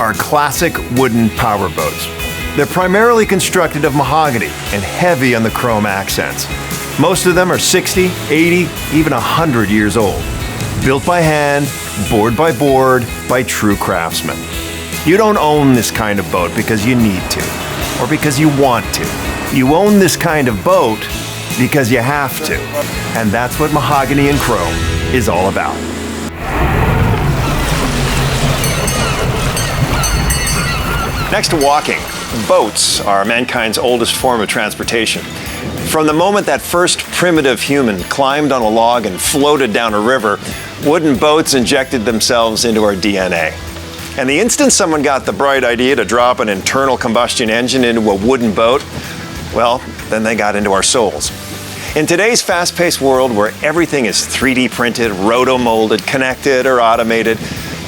are classic wooden powerboats. They're primarily constructed of mahogany and heavy on the chrome accents. Most of them are 60, 80, even 100 years old. Built by hand, board by true craftsmen. You don't own this kind of boat because you need to, or because you want to. You own this kind of boat because you have to. And that's what Mahogany and Chrome is all about. Next to walking, boats are mankind's oldest form of transportation. From the moment that first primitive human climbed on a log and floated down a river, wooden boats injected themselves into our DNA. And the instant someone got the bright idea to drop an internal combustion engine into a wooden boat, well, then they got into our souls. In today's fast-paced world where everything is 3D printed, roto-molded, connected, or automated,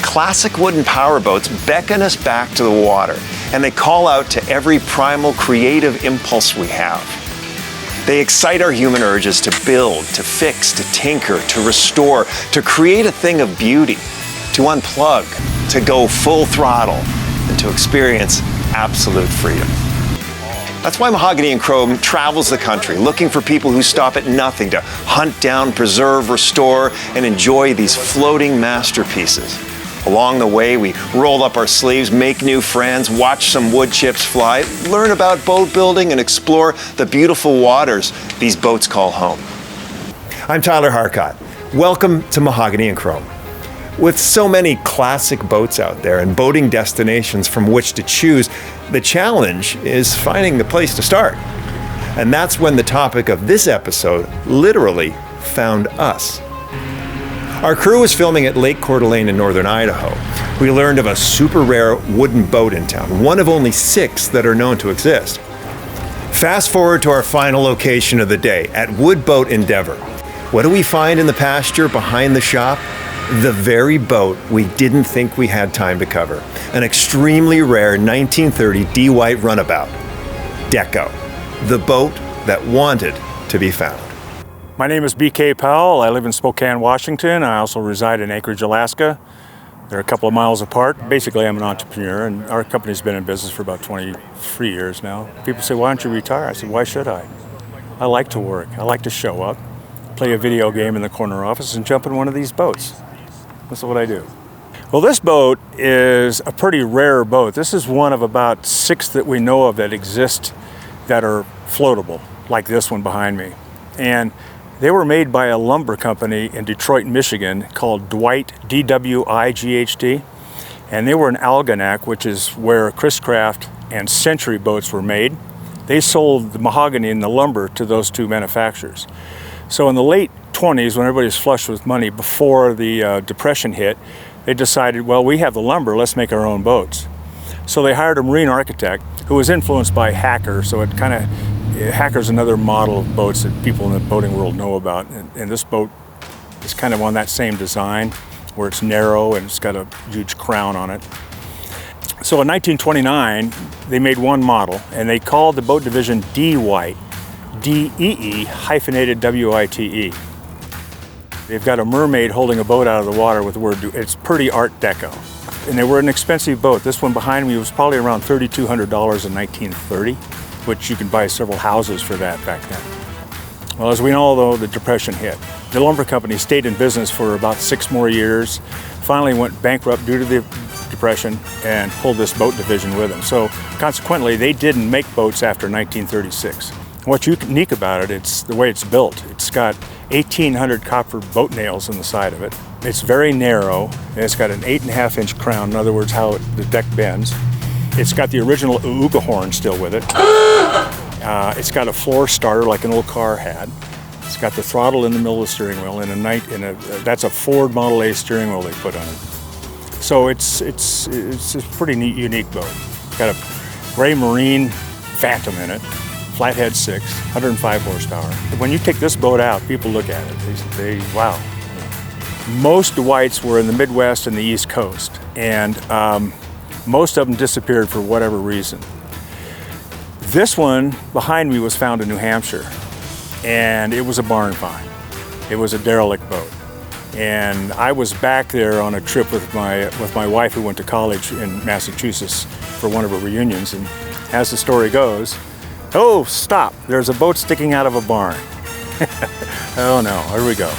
classic wooden powerboats beckon us back to the water, and they call out to every primal creative impulse we have. They excite our human urges to build, to fix, to tinker, to restore, to create a thing of beauty, to unplug, to go full throttle, and to experience absolute freedom. That's why Mahogany and Chrome travels the country, looking for people who stop at nothing to hunt down, preserve, restore, and enjoy these floating masterpieces. Along the way, we roll up our sleeves, make new friends, watch some wood chips fly, learn about boat building, and explore the beautiful waters these boats call home. I'm Tyler Harcott. Welcome to Mahogany and Chrome. With so many classic boats out there and boating destinations from which to choose, the challenge is finding the place to start. And that's when the topic of this episode literally found us. Our crew was filming at Lake Coeur in northern Idaho. We learned of a super rare wooden boat in town, one of only 6 that are known to exist. Fast forward to our final location of the day, at Wood Boat Endeavor. What do we find in the pasture behind the shop? The very boat we didn't think we had time to cover. An extremely rare 1930 D White runabout, Deco, the boat that wanted to be found. My name is B.K. Powell. I live in Spokane, Washington. I also reside in Anchorage, Alaska. They're a couple of miles apart. Basically, I'm an entrepreneur, and our company's been in business for about 23 years now. People say, why don't you retire? I said, why should I? I like to work. I like to show up, play a video game in the corner office, and jump in one of these boats. That's what I do. Well, this boat is a pretty rare boat. This is one of about 6 that we know of that exist that are floatable, like this one behind me. And they were made by a lumber company in Detroit, Michigan called Dwight, D-W-I-G-H-T. And they were in Algonac, which is where Chris Craft and Century boats were made. They sold the mahogany and the lumber to those 2 manufacturers. So in the late 20s, when everybody was flush with money before the Depression hit, they decided, well, we have the lumber, let's make our own boats. So they hired a marine architect who was influenced by Hacker, so it kind of, Hacker's another model of boats that people in the boating world know about. And this boat is kind of on that same design, where it's narrow and it's got a huge crown on it. So in 1929, they made one model, and they called the boat division D-White, D-E-E hyphenated W-I-T-E. They've got a mermaid holding a boat out of the water with the word, it's pretty Art Deco. And they were an expensive boat. This one behind me was probably around $3,200 in 1930, which you could buy several houses for that back then. Well, as we know, though, the Depression hit. The lumber company stayed in business for about 6 more years, finally went bankrupt due to the Depression, and pulled this boat division with them. So consequently, they didn't make boats after 1936. What's unique about it, it's the way it's built. It's got 1,800 copper boat nails in the side of it. It's very narrow, and it's got an 8.5-inch crown, in other words, how the deck bends. It's got the original Ooga horn still with it. It's got a floor starter like an old car had. It's got the throttle in the middle of the steering wheel, and that's a Ford Model A steering wheel they put on it. So it's a pretty neat, unique boat. It's got a gray marine Phantom in it, flathead 6, 105 horsepower. When you take this boat out, people look at it. They wow. Most Dwights were in the Midwest and the East Coast, and most of them disappeared for whatever reason. This one behind me was found in New Hampshire, and it was a barn find. It was a derelict boat. And I was back there on a trip with my wife, who went to college in Massachusetts, for one of her reunions. And as the story goes, oh, stop, there's a boat sticking out of a barn. Oh no, here we go.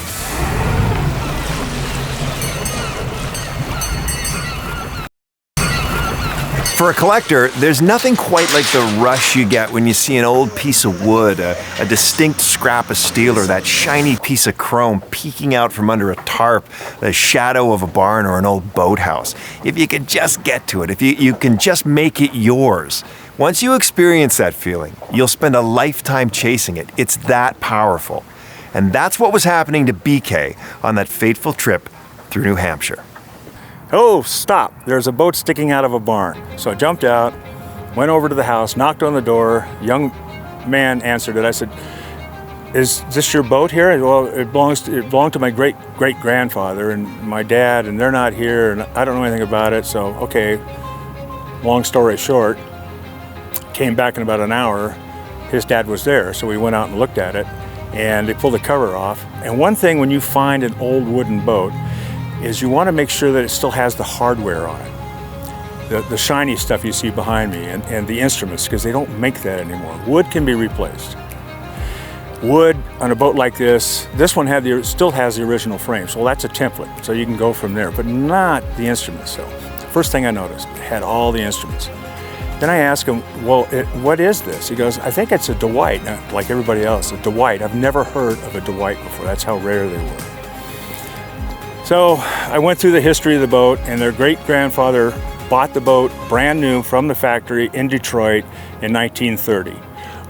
For a collector, there's nothing quite like the rush you get when you see an old piece of wood, a distinct scrap of steel, or that shiny piece of chrome peeking out from under a tarp, the shadow of a barn or an old boathouse. If you can just get to it, if you can just make it yours. Once you experience that feeling, you'll spend a lifetime chasing it. It's that powerful. And that's what was happening to BK on that fateful trip through New Hampshire. Oh, stop, there's a boat sticking out of a barn. So I jumped out, went over to the house, knocked on the door. Young man answered it. I said, is this your boat here? Well, it belonged to my great-great-grandfather and my dad, and they're not here, and I don't know anything about it. So, okay, long story short, came back in about an hour. His dad was there, so we went out and looked at it, and they pulled the cover off. And one thing when you find an old wooden boat is you want to make sure that it still has the hardware on it. The shiny stuff you see behind me and the instruments, because they don't make that anymore. Wood can be replaced. Wood on a boat like this one still has the original frame, so that's a template, so you can go from there, but not the instruments. So the first thing I noticed, it had all the instruments. Then I asked him, well, what is this? He goes, I think it's a DeWitt, like everybody else, a DeWitt. I've never heard of a DeWitt before. That's how rare they were. So I went through the history of the boat, and their great-grandfather bought the boat brand new from the factory in Detroit in 1930.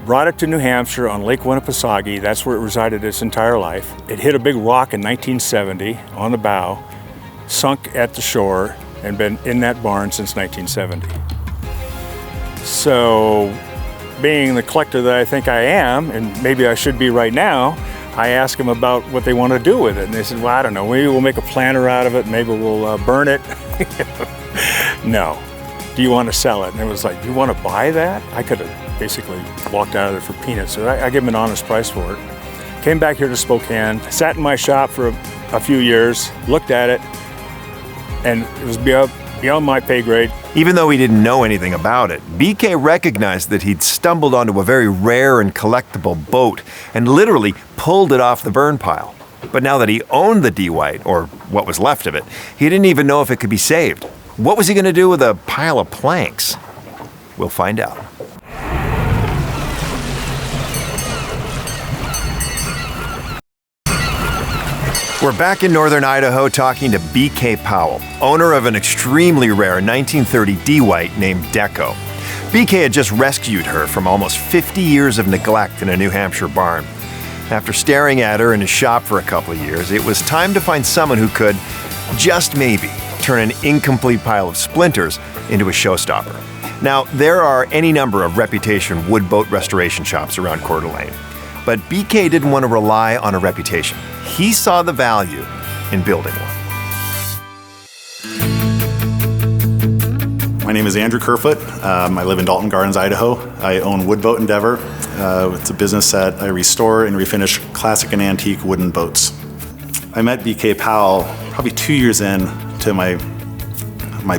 Brought it to New Hampshire on Lake Winnipesaukee. That's where it resided its entire life. It hit a big rock in 1970 on the bow, sunk at the shore, and been in that barn since 1970. So, being the collector that I think I am, and maybe I should be right now, I asked them about what they want to do with it. And they said, well, I don't know, maybe we'll make a planter out of it, maybe we'll burn it. No. Do you want to sell it? And it was like, you want to buy that? I could have basically walked out of there for peanuts. So I gave them an honest price for it. Came back here to Spokane, sat in my shop for a few years, looked at it, and it was beyond my pay grade. Even though he didn't know anything about it, BK recognized that he'd stumbled onto a very rare and collectible boat and literally pulled it off the burn pile. But now that he owned the DeWitt, or what was left of it, he didn't even know if it could be saved. What was he going to do with a pile of planks? We'll find out. We're back in northern Idaho talking to BK Powell, owner of an extremely rare 1930 DeWitt named Deco. BK had just rescued her from almost 50 years of neglect in a New Hampshire barn. After staring at her in his shop for a couple of years, it was time to find someone who could, just maybe, turn an incomplete pile of splinters into a showstopper. Now, there are any number of reputation wood boat restoration shops around Coeur d'Alene. But BK didn't want to rely on a reputation. He saw the value in building one. My name is Andrew Kerfoot. I live in Dalton Gardens, Idaho. I own Wood Boat Endeavor. It's a business that I restore and refinish classic and antique wooden boats. I met BK Powell probably 2 years in to my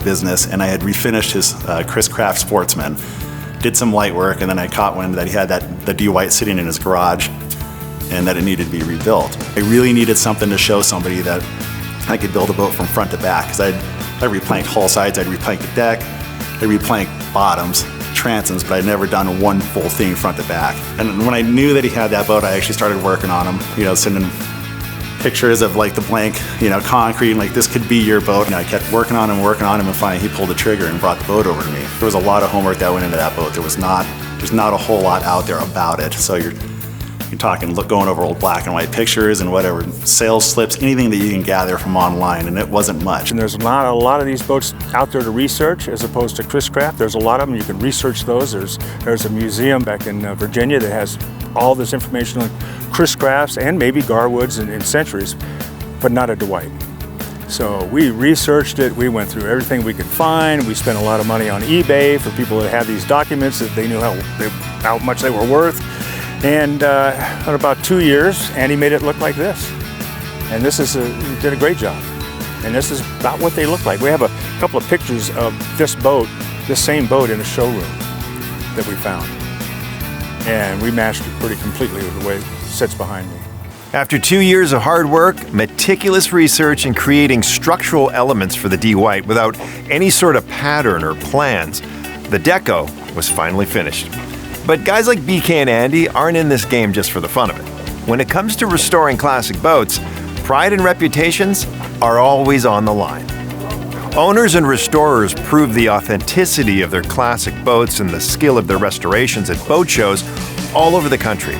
business, and I had refinished his Chris Craft Sportsman. Did some light work, and then I caught wind that he had the DeWitt sitting in his garage and that it needed to be rebuilt. I really needed something to show somebody that I could build a boat from front to back, because I'd replank hull sides, I'd replank the deck, I'd replank bottoms, transoms, but I'd never done one full thing front to back. And when I knew that he had that boat, I actually started working on him, sending pictures of like the blank, concrete, and like, this could be your boat. And I kept working on him, and finally he pulled the trigger and brought the boat over to me. There was a lot of homework that went into that boat. There's not a whole lot out there about it. So you're talking, going over old black and white pictures and whatever, sales slips, anything that you can gather from online, and it wasn't much. And there's not a lot of these boats out there to research, as opposed to Chris Craft. There's a lot of them. You can research those. There's a museum back in Virginia that has all this information on Chris Crafts and maybe Garwoods and Centuries, but not a DeWitt. So we researched it. We went through everything we could find. We spent a lot of money on eBay for people that had these documents, that they knew how much they were worth. And in about 2 years, Andy made it look like this. And this is you did a great job. And this is about what they look like. We have a couple of pictures of this boat, this same boat in a showroom that we found. And we matched it pretty completely with the way it sits behind me. After 2 years of hard work, meticulous research, and creating structural elements for the D-White without any sort of pattern or plans, the Deco was finally finished. But guys like BK and Andy aren't in this game just for the fun of it. When it comes to restoring classic boats, pride and reputations are always on the line. Owners and restorers prove the authenticity of their classic boats and the skill of their restorations at boat shows all over the country.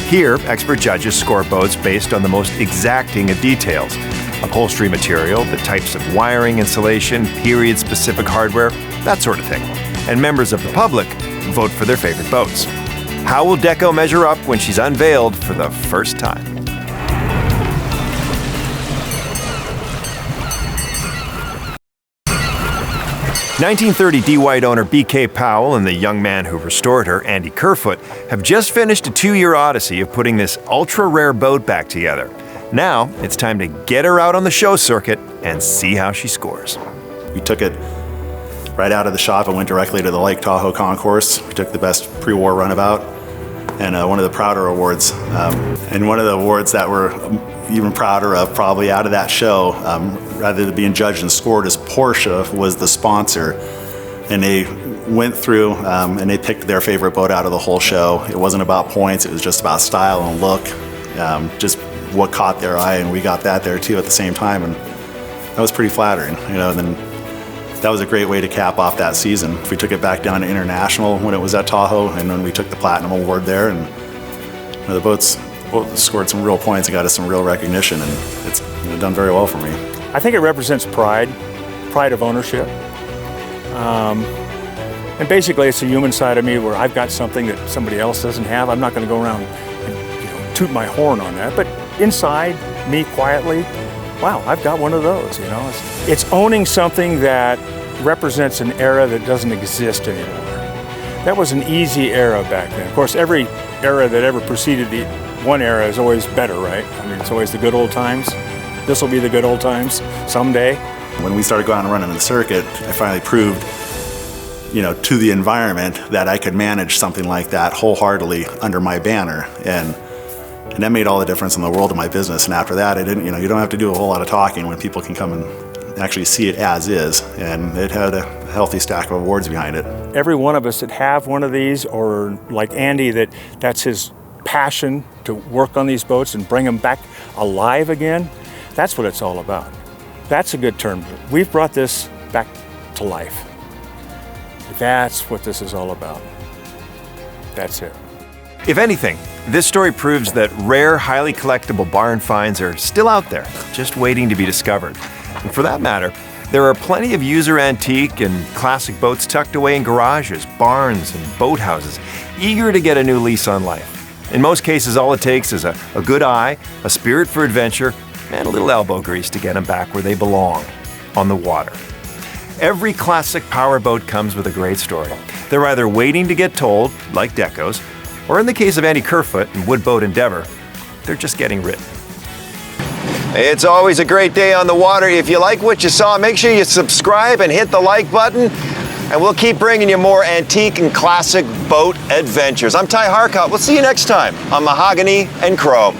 Here, expert judges score boats based on the most exacting of details: upholstery material, the types of wiring, insulation, period-specific hardware, that sort of thing. And members of the public vote for their favorite boats. How will Deco measure up when she's unveiled for the first time? (1930) D-White owner BK Powell and the young man who restored her, Andy Kerfoot, have just finished a 2-year odyssey of putting this ultra-rare boat back together. Now, it's time to get her out on the show circuit and see how she scores. We took it right out of the shop and went directly to the Lake Tahoe concourse. We took the best pre-war runabout and one of the prouder awards. And one of the awards that we're even prouder of, probably out of that show, rather than being judged and scored, as Porsche was the sponsor. And they went through and they picked their favorite boat out of the whole show. It wasn't about points, it was just about style and look, just what caught their eye, and we got that there too at the same time. And that was pretty flattering, you know. And then that was a great way to cap off that season. We took it back down to International when it was at Tahoe, and then we took the Platinum Award there, and you know, the boats scored some real points and got us some real recognition, and it's done very well for me. I think it represents pride of ownership. And basically it's a human side of me where I've got something that somebody else doesn't have. I'm not going to go around and toot my horn on that, but inside me quietly, wow, I've got one of those, you know. It's owning something that represents an era that doesn't exist anymore. That was an easy era back then. Of course, every era that ever preceded the one era is always better, right? I mean, it's always the good old times. This will be the good old times someday. When we started going out and running the circuit, I finally proved, you know, to the environment that I could manage something like that wholeheartedly under my banner. And that made all the difference in the world of my business. And after that, you don't have to do a whole lot of talking when people can come and actually see it as is. And it had a healthy stack of awards behind it. Every one of us that have one of these, or like Andy, that's his passion to work on these boats and bring them back alive again, that's what it's all about. That's a good term. We've brought this back to life. That's what this is all about. That's it. If anything, this story proves that rare, highly collectible barn finds are still out there, just waiting to be discovered. And for that matter, there are plenty of user antique and classic boats tucked away in garages, barns, and boathouses, eager to get a new lease on life. In most cases, all it takes is a good eye, a spirit for adventure, and a little elbow grease to get them back where they belong, on the water. Every classic powerboat comes with a great story. They're either waiting to get told, like Deco's, or in the case of Andy Kerfoot and Woodboat Endeavor, they're just getting written. It's always a great day on the water. If you like what you saw, make sure you subscribe and hit the like button, and we'll keep bringing you more antique and classic boat adventures. I'm Ty Harcott. We'll see you next time on Mahogany and Chrome.